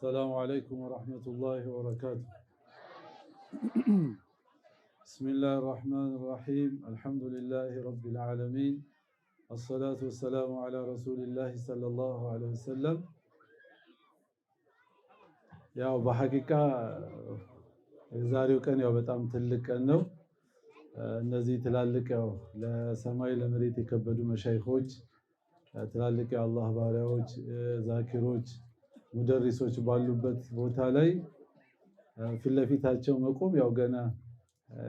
السلام عليكم ورحمة الله وبركاته. بسم الله الرحمن الرحيم. الحمد لله رب العالمين. الصلاة والسلام على رسول الله صلى الله عليه وسلم. ያው በሐቂቃ ዛሬው ቀን ያው በጣም ትልቅ ቀን ነው። እነዚህ ትላልቅ ያው ለሰማይ ለመሬት የከበዱ መሻይኾች ትላልቅ የአላህ ባሪያዎች ዛኪሮች ሙደሪሶች ባሉበት ቦታ ላይ ፊት ለፊታቸው መቆም ያው ገና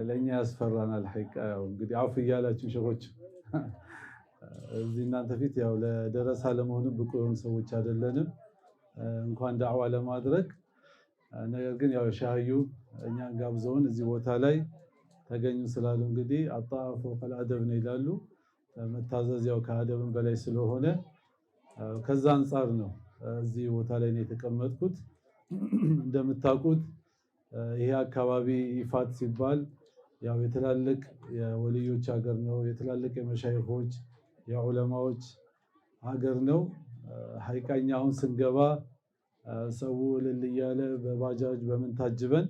ለኛ ያስፈራናል። ሐቂቃ ያው እንግዲህ አፍ እያላችሁ ሸኾች እዚህ እናንተ ፊት ያው ለደረሳ ለመሆኑ ብቁ የሆኑ ሰዎች አይደለንም እንኳን ዳዕዋ ለማድረግ። ነገር ግን ያው ሻህዩ እኛን ጋብዘውን እዚህ ቦታ ላይ ተገኙ ስላሉ እንግዲህ አጣፉ ፈላደብ ነው ይላሉ። መታዘዝ ያው ከአደብም በላይ ስለሆነ ከዛ አንፃር ነው እዚህ ቦታ ላይ ነው የተቀመጥኩት። እንደምታውቁት ይሄ አካባቢ ይፋት ሲባል ያው የተላልቅ የወልዮች ሀገር ነው። የተላልቅ የመሻይኾች የዑለማዎች ሀገር ነው። ሐቂቃኛውን ስንገባ ሰው እልል እያለ በባጃጅ በምን ታጅበን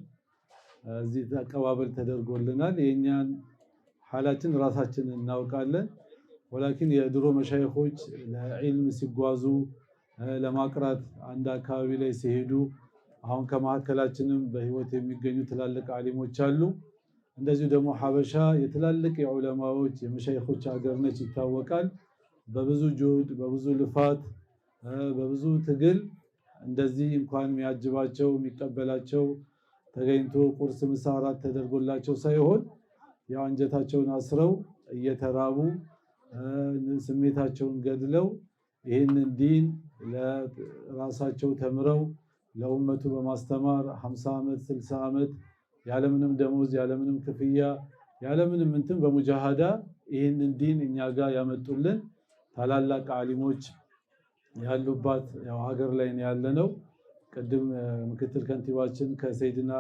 እዚህ አቀባበል ተደርጎልናል። የኛን ሐላችን ራሳችንን እናውቃለን። ወላኪን የድሮ መሻይኾች ለዒልም ሲጓዙ ለማቅራት አንድ አካባቢ ላይ ሲሄዱ አሁን ከመሐከላችንም በህይወት የሚገኙ ትላልቅ ዓሊሞች አሉ። እንደዚሁ ደግሞ ሐበሻ የተላልቅ የዑለማዎች የመሻይኾች ሀገር ነች ይታወቃል። በብዙ ጁህድ በብዙ ልፋት በብዙ ትግል እንደዚህ እንኳን የሚያጅባቸው የሚቀበላቸው ተገኝቶ ቁርስ ምሳ እራት ተደርጎላቸው ሳይሆን ያው አንጀታቸውን አስረው እየተራቡ ስሜታቸውን ገድለው ይህንን ዲን ለራሳቸው ተምረው ለኡመቱ በማስተማር 50 ዓመት 60 ዓመት ያለምንም ደሞዝ ያለምንም ክፍያ ያለምንም እንትን በሙጃሃዳ ይህንን ዲን እኛ ጋር ያመጡልን ታላላቅ ዓሊሞች ያሉባት ያው ሀገር ላይ ነው ያለነው። ቅድም ምክትል ከንቲባችን ከሰይድና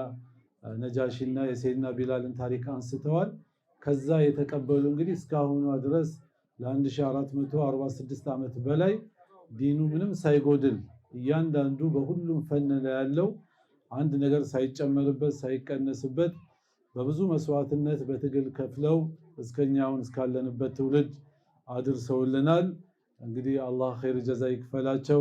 ነጃሺና የሰይድና ቢላልን ታሪክ አንስተዋል። ከዛ የተቀበሉ እንግዲህ እስካሁኗ ድረስ ለ1446 ዓመት በላይ ዲኑ ምንም ሳይጎድል እያንዳንዱ በሁሉም ፈን ላይ ያለው አንድ ነገር ሳይጨመርበት ሳይቀነስበት በብዙ መስዋዕትነት በትግል ከፍለው እስከኛውን እስካለንበት ትውልድ አድርሰውልናል። እንግዲህ አላህ ኸይር ጀዛ ይክፈላቸው።